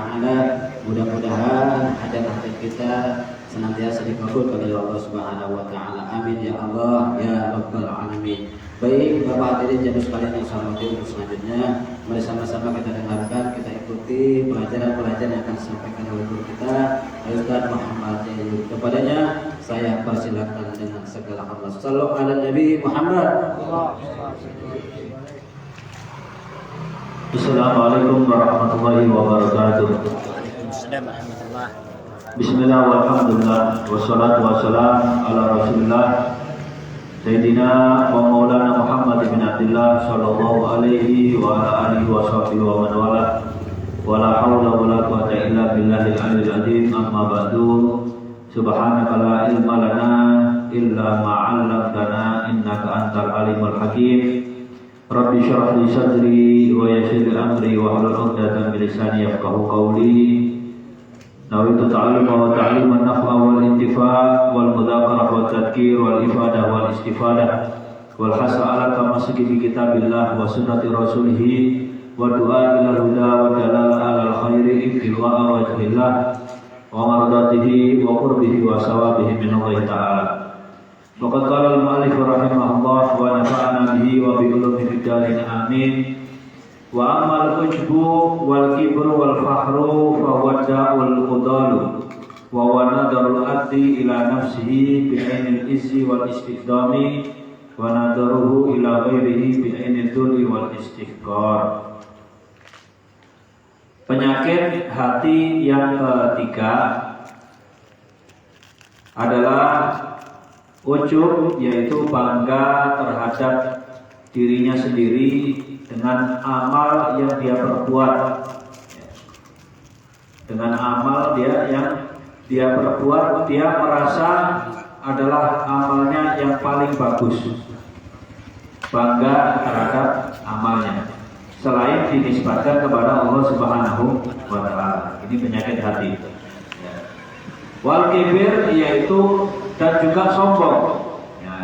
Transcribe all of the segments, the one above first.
taala. Mudah-mudahan hajat-hajat kita senantiasa dikabul oleh Allah Subhanahu wa taala. Amin ya Allah ya rabbal alamin. Baik Bapak hadirin jemaah sekalian yang saya hormati, untuk selanjutnya mari sama-sama kita dengarkan, kita ikuti pelajaran-pelajaran yang akan disampaikan oleh guru kita Ustaz Muhammad Jayyid. Kepadanya saya persilakan dengan segala hormat. Shallallahu ala Nabi Muhammad. Assalamualaikum warahmatullahi wabarakatuh. Bismillah walhamdulillah wassalatu wassalam ala rasulillah Sayyidina wa maulana Muhammad bin Abdullah sallallahu alaihi wa ala alihi wa sahbihi wa man wala wa la hawla wa la quwwata illa billahil aliyyil azim. Amma ba'du. Subhanaka la ilma lana illa ma 'allamtana innaka antal alimul hakim. Rabbi shrah li sadri wa yassir li amri wa hlul 'uqdatam min lisani yafqahu qawli. Nawaitu ta'alluma wa ta'liman naf'a wal intifa' wal mudzakarah wa tadhkir wal ifadah wal istifadah wal hasa ala tamassuki bi kitabillah wa sunnati rasulih wa du'a ila huda wa dalala ala al khairi ibtigha'a wajhillah wa mardatihi wa qurbihi wa sawabihi min Allah ta'ala. Faqad qala al-mu'allif rahimahullah wa nafa'ana bihi wa bi ulumi fid amin. Wa amal ujbu wal kibru wal fakhru fa huwa da'ul qudalu wa huwa nadarul addi ila nafsihi bi ainil izzi wal istiqdami wa nadaruhu ila ghairihi bi ainil dhulli wal istihqar. Penyakit hati yang ketiga adalah ujub, yaitu bangga terhadap dirinya sendiri dengan amal yang dia perbuat. Dengan amal yang dia perbuat, dia merasa adalah amalnya yang paling bagus. Bangga terhadap amalnya, selain dinisbatkan kepada Allah Subhanahu wa taala. Ini penyakit hati. Wal kibir, yaitu dan juga sombong.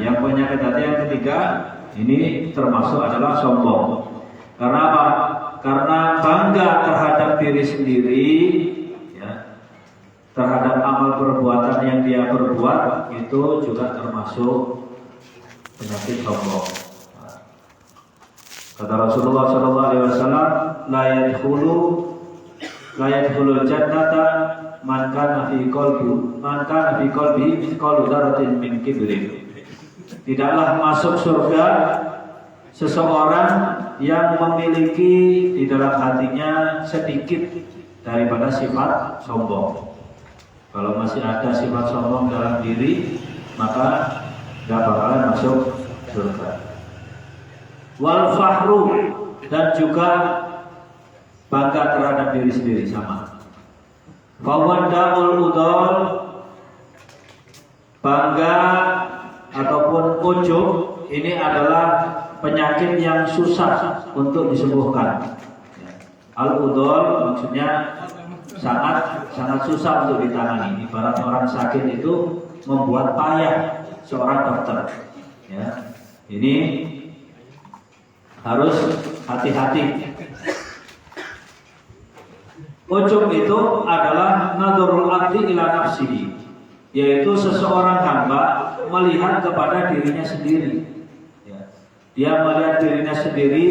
Yang penyakit hati yang ketiga ini termasuk adalah sombong. Karena apa? Karena bangga terhadap diri sendiri, ya, terhadap amal perbuatan yang dia perbuat, itu juga termasuk penyakit sombong. Kata Rasulullah SAW, la yadkhulul jannata man kana fi qalbihi mithqalu dzarratin min kibrin. Tidaklah masuk surga seseorang yang memiliki di dalam hatinya sedikit daripada sifat sombong. Kalau masih ada sifat sombong dalam diri, maka tidak bakalan masuk surga. Wal fakhru, dan juga bangga terhadap diri sendiri, sama. Fawaddaul udol, bangga ataupun ujub, ini adalah penyakit yang susah untuk disembuhkan. Al-udol maksudnya sangat susah untuk ditangani. Ibarat orang sakit itu membuat payah seorang dokter. Ya, ini harus hati-hati. Ujub itu adalah nadhurul abdi ila nafsihi, yaitu seseorang hamba melihat kepada dirinya sendiri. Dia melihat dirinya sendiri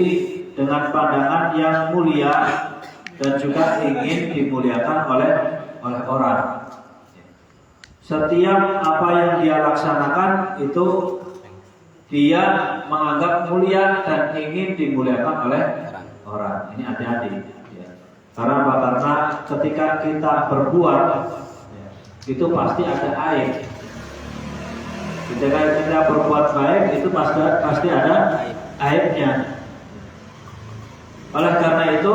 dengan pandangan yang mulia dan juga ingin dimuliakan oleh orang. Setiap apa yang dia laksanakan itu dia menganggap mulia dan ingin dimuliakan oleh orang. Ini hati-hati. Karena apa? Karena ketika kita berbuat, itu pasti ada aib. Ketika kita berbuat baik, itu pasti ada aibnya. Oleh karena itu,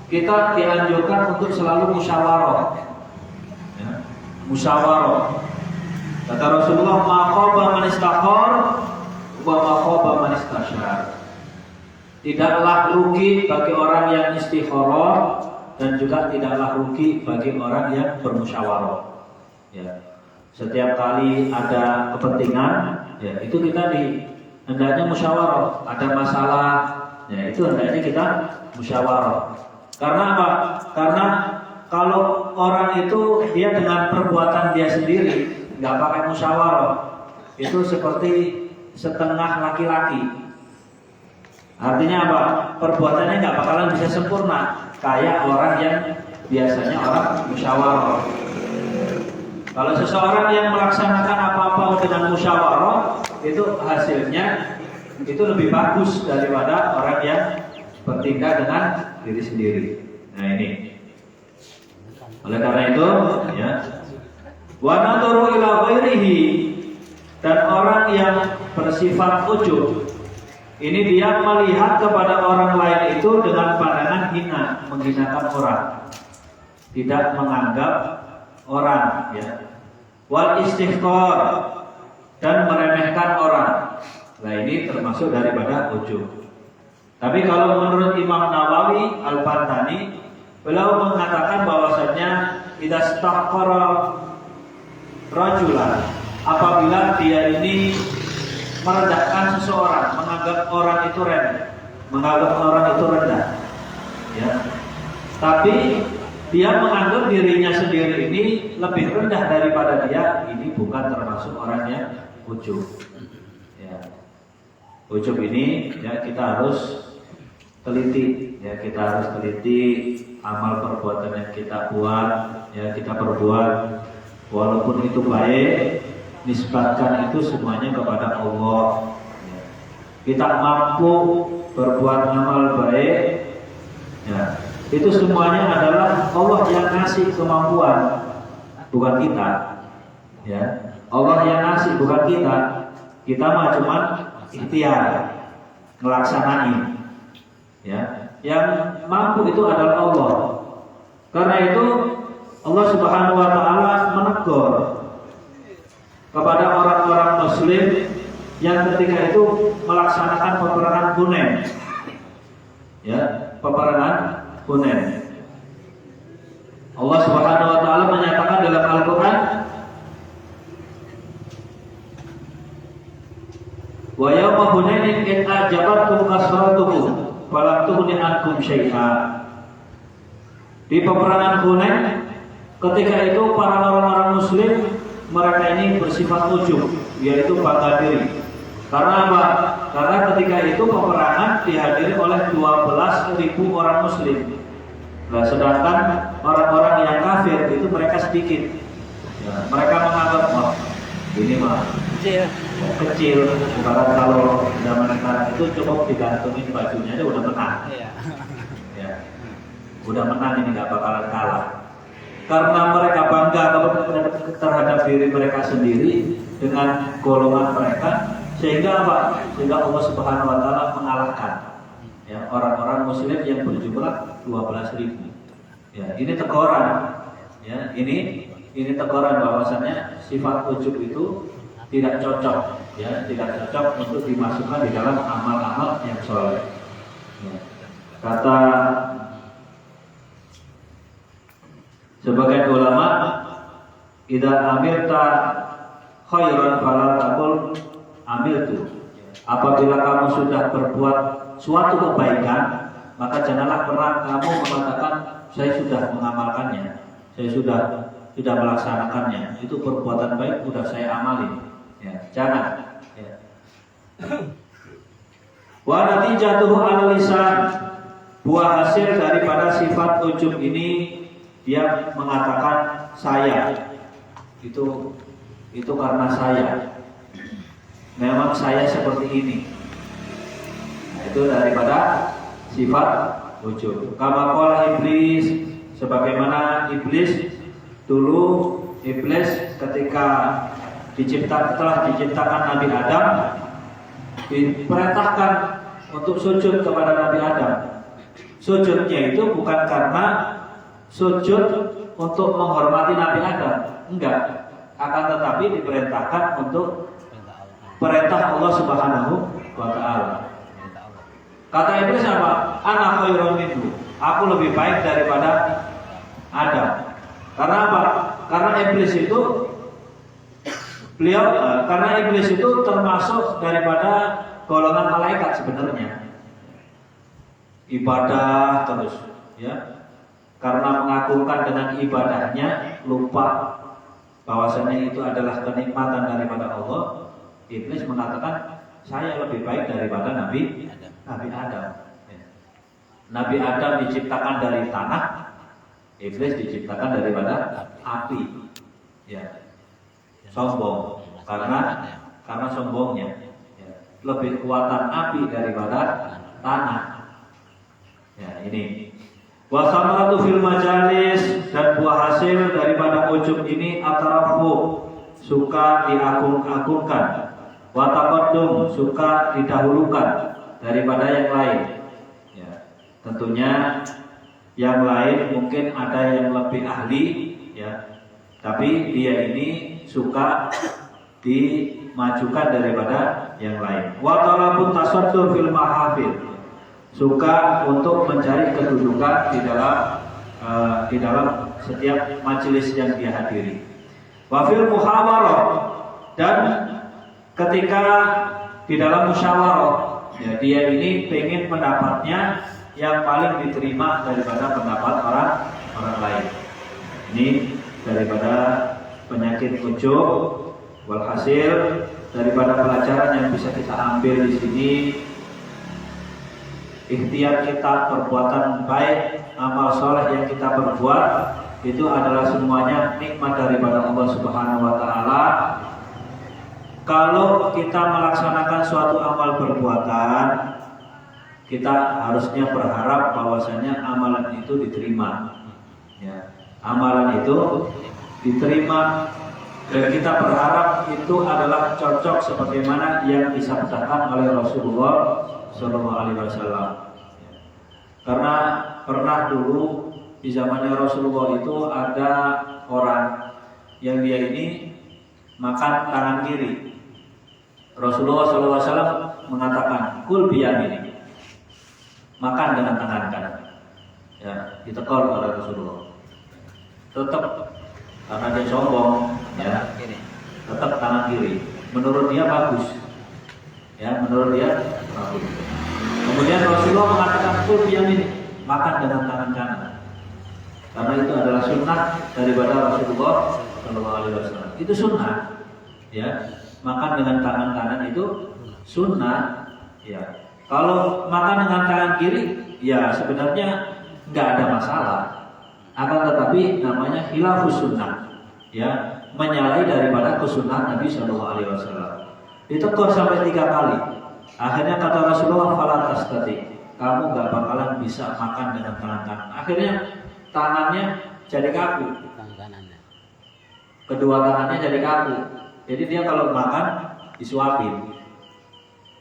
kita dianjurkan untuk selalu musyawarah. Musyawarah. Kata Rasulullah, ma khaba man istakhar wa ma khaba man istasyar. Tidaklah rugi bagi orang yang istikharah dan juga tidaklah rugi bagi orang yang bermusyawarah. Ya. Setiap kali ada kepentingan, ya itu kita hendaknya musyawarah. Ada masalah, ya itu hendaknya kita musyawarah. Karena apa? Karena kalau orang itu dia dengan perbuatan dia sendiri nggak pakai musyawarah, itu seperti setengah laki-laki. Artinya apa? Perbuatannya nggak bakalan bisa sempurna kayak orang yang biasanya orang musyawarah. Kalau seseorang yang melaksanakan apa-apa dengan musyawarah, itu hasilnya itu lebih bagus daripada orang yang bertindak dengan diri sendiri. Nah ini. Oleh karena itu, ya, wa nadhuru ila ghairihi, dan orang yang bersifat ujub, ini dia melihat kepada orang lain itu dengan pandangan hina, menghinakan orang, tidak menganggap orang, ya. Wal istighfar, dan meremehkan orang. Nah ini termasuk daripada ujub. Tapi kalau menurut Imam Nawawi Al-Pantani, beliau mengatakan bahwasanya idza istaqara rajulan, apabila dia ini merendahkan seseorang, menganggap orang itu remeh, menganggap orang itu rendah, ya. Tapi dia menganggap dirinya sendiri ini lebih rendah daripada dia, ini bukan termasuk orang yang ujub. Ya. Ujub ini ya kita harus teliti, ya kita harus teliti amal perbuatan yang kita buat, ya kita perbuat, walaupun itu baik, nisbatkan itu semuanya kepada Allah. Ya. Kita mampu berbuat amal baik, ya itu semuanya adalah Allah yang ngasih kemampuan, bukan kita. Ya, Allah yang ngasih, bukan kita. Kita mah cuma ikhtiar ngelaksanain. Ya, yang mampu itu adalah Allah. Karena itu Allah Subhanahu wa taala menegur kepada orang-orang muslim yang ketika itu melaksanakan peperangan Hunain. Ya, peperangan Hunain. Allah Subhanahu wa taala menyatakan dalam Al-Qur'an, wa yawma Hunainin id ajabatkum kasratukum falam tughni ankum syai'a. Di peperangan Hunain ketika itu para orang-orang muslim mereka ini bersifat ujub, yaitu bangga diri. Karena apa? Karena ketika itu peperangan dihadiri oleh 12.000 orang muslim. Nah, sedangkan orang-orang yang kafir itu mereka sedikit. Ya, mereka menganggap, oh, ini mah kecil. Karena kalau zaman sekarang itu cukup digantungin bajunya aja udah menang. Ya, udah menang, ini nggak bakalan kalah. Karena mereka bangga terhadap diri mereka sendiri dengan golongan mereka, sehingga apa? Sehingga Allah Subhanahu wa taala mengalahkan ya orang-orang muslim yang berjumlah 12.000. Ya, ini teguran. Ya, ini teguran bahwasannya sifat ujub itu tidak cocok, ya, tidak cocok untuk dimasukkan di dalam amal-amal yang soleh. Ya. Kata sebagian ulama, idza amilta khairan fala taqul amiltu. Apabila kamu sudah berbuat suatu kebaikan, maka janganlah pernah kamu mengatakan saya sudah mengamalkannya, saya sudah melaksanakannya. Itu perbuatan baik sudah saya amali. Ya, jangan. Ya. Wa natijatuhu 'ala lisan. Buah hasil daripada sifat ujub ini, dia mengatakan saya itu karena saya, memang saya seperti ini. Nah, itu daripada sifat ujub. Kama qala iblis, sebagaimana iblis dulu, iblis ketika telah diciptakan Nabi Adam, diperintahkan untuk sujud kepada Nabi Adam. Sujudnya itu bukan karena sujud untuk menghormati Nabi Adam, enggak, akan tetapi diperintahkan untuk perintah Allah Subhanahu wa taala. Kata iblis apa? Ana khairun minhu. Aku lebih baik daripada Adam. Karena apa? Karena iblis itu termasuk daripada golongan malaikat sebenarnya. Ibadah terus, ya, karena mengagungkan dengan ibadahnya lupa bahwasanya itu adalah kenikmatan daripada Allah. Iblis mengatakan saya lebih baik daripada Nabi Adam. Ya. Nabi Adam diciptakan dari tanah, Iblis diciptakan daripada api. Ya, sombong karena sombongnya. Ya. Lebih kekuatan api daripada tanah. Ya, ini. Wasamaratu fil majalis, dan buah hasil daripada ujub ini atarafu, suka diagung-agungkan, wataqaddum, suka didahulukan daripada yang lain. Ya, tentunya yang lain mungkin ada yang lebih ahli, ya, tapi dia ini suka dimajukan daripada yang lain. Wa talabut tasaddur fil mahafil, suka untuk mencari kedudukan di dalam setiap majelis yang dia hadiri. Wafil muhawarah, dan ketika di dalam musyawarah, ya, dia ini pengen pendapatnya yang paling diterima daripada pendapat orang lain. Ini daripada penyakit ujub. Walhasil daripada pelajaran yang bisa kita ambil di sini, ikhtiar kita, perbuatan baik, amal soleh yang kita perbuat itu adalah semuanya nikmat daripada Allah Subhanahu wa Ta'ala. Kalau kita melaksanakan suatu amal perbuatan, kita harusnya berharap bahwasanya amalan itu diterima. Ya, amalan itu diterima, dan kita berharap itu adalah cocok sebagaimana yang disabdakan oleh Rasulullah Sallallahu Alaihi Wasallam. Karena pernah dulu di zamannya Rasulullah itu ada orang yang dia ini makan tangan kiri. Rasulullah Sallallahu Alaihi Wasallam mengatakan kul biyamini, makan dengan tangan kanan. Ya, ditegur oleh Rasulullah. Tetap karena dia sombong, ya, tetap tangan kiri. Menurut dia bagus. Ya, menurut dia bagus. Kemudian Rasulullah mengatakan kul biyamini, makan dengan tangan kanan. Karena itu adalah sunnah daripada Rasulullah Sallallahu Alaihi Wasallam. Itu sunnah, ya. Makan dengan tangan kanan itu sunnah, ya. Kalau makan dengan tangan kiri, ya sebenarnya nggak ada masalah. Akan tetapi namanya khilafus sunnah, ya, menyalahi daripada kesunnah Nabi Sallallahu Alaihi Wasallam. Ditegur sampai 3 kali. Akhirnya kata Rasulullah, fala tastati, kamu nggak bakalan bisa makan dengan tangan kanan. Akhirnya tangannya jadi kaku, kedua tangannya jadi kaku. Jadi dia kalau makan disuapin.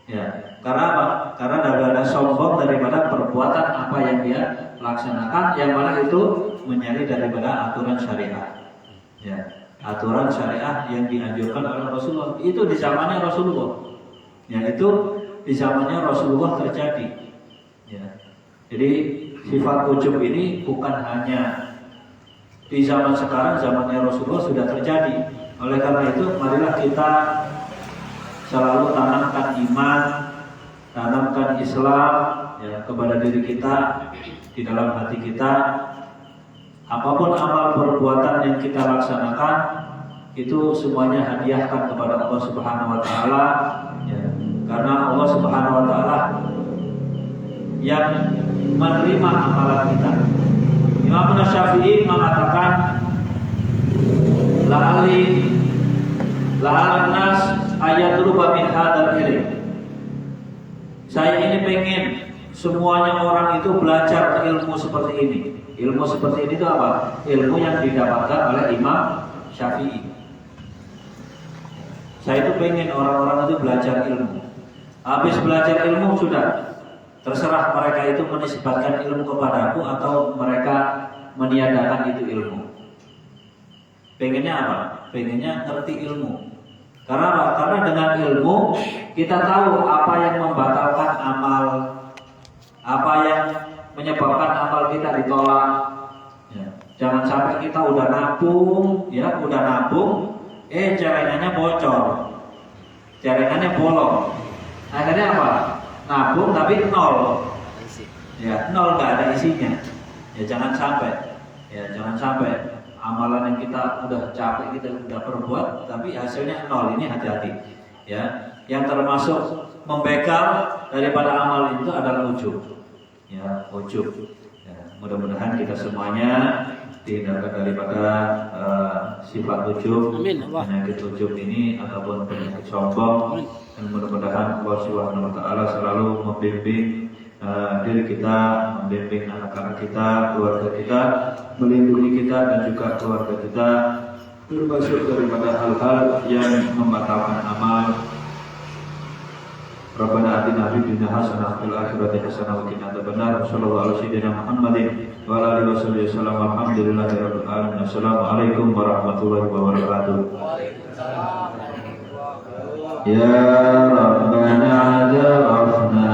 Ya, karena apa? Karena ada sombong daripada perbuatan apa yang dia laksanakan, yang mana itu menyalahi daripada aturan syariat. Ya, aturan syariat yang dianjurkan oleh Rasulullah itu di zamannya Rasulullah. Ya, itu di zamannya Rasulullah terjadi. Ya, jadi sifat ujub ini bukan hanya di zaman sekarang, zamannya Rasulullah sudah terjadi. Oleh karena itu, marilah kita selalu tanamkan iman, tanamkan Islam, ya, kepada diri kita, di dalam hati kita. Apapun amal perbuatan yang kita laksanakan, itu semuanya hadiahkan kepada Allah Subhanahu Wa Taala, ya, karena Allah Subhanahu Wa Taala yang menerima amalan kita. Imam Syafi'i mengatakan, la'al nas ayatruba min hadzal ilm. Saya ini pengen semuanya orang itu belajar ilmu seperti ini. Ilmu seperti ini itu apa? Ilmu yang didapatkan oleh Imam Syafi'i. Saya itu pengen orang-orang itu belajar ilmu. Habis belajar ilmu sudah, terserah mereka itu menisbatkan ilmu kepadaku atau mereka meniadakan itu ilmu. Pengennya apa? Pengennya ngerti ilmu. Karena apa? Karena dengan ilmu kita tahu apa yang membatalkan amal, apa yang menyebabkan amal kita ditolak. Ya. Jangan sampai kita udah nabung, ya, celengannya bocor, celengannya bolong. Akhirnya apa? Nabung tapi nol, ya, nol, nggak ada isinya. Ya jangan sampai amalan yang kita udah capek, kita udah perbuat, tapi hasilnya nol. Ini hati-hati. Ya, yang termasuk membekal daripada amal itu adalah ujub. Ya, ujub. Ya, mudah-mudahan kita semuanya dihindarkan daripada sifat ujub, penyakit ujub ini ataupun penyakit sombong, dan mudah-mudahan Allah Subhanahu wa taala selalu membimbing diri kita, membimbing anak-anak kita, keluarga kita, melindungi kita dan juga keluarga kita termasuk daripada hal-hal yang membatalkan amal. Rabbana atina fid dunya hasanah wa fil akhirati hasanah wa qina adzabannar. Sallallahu alaihi wasallam Muhammadin wa ala alihi wasallam. Alhamdulillahirabbil alamin. Assalamualaikum warahmatullahi wabarakatuh. Ya Rabbana adarafna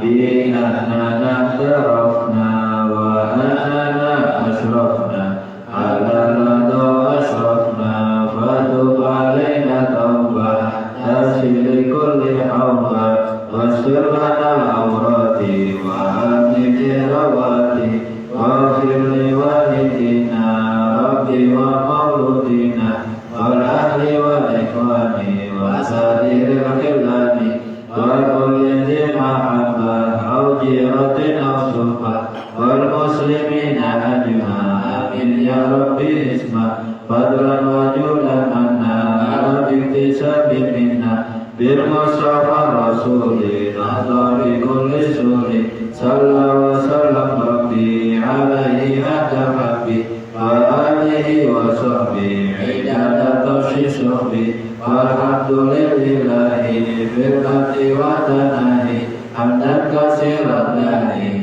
bi annana tarafna wa annana asrafna ala ladha asrafna fatub alaina tawbah tasili kulli hawbah wasfir lana al-awrati wa amni rawati wa firli walidina rabbi wa mauludina wal ahli wal ikhwani wa sadiril khilani wa kulli zi mahabbah au jiratin au suhbah wal muslimina ajma'in ya rabbi isma fadlan wa judan anna ala biktisabin minna bil mustafa rasuli nahdari kulli suri sallallahu wa sallam rabbi alaihi adab rabbi wa alihi wa sahbihi idadatoshi suhbi walhamdulillahi firqati wa tanahi hamdan kasirat lahi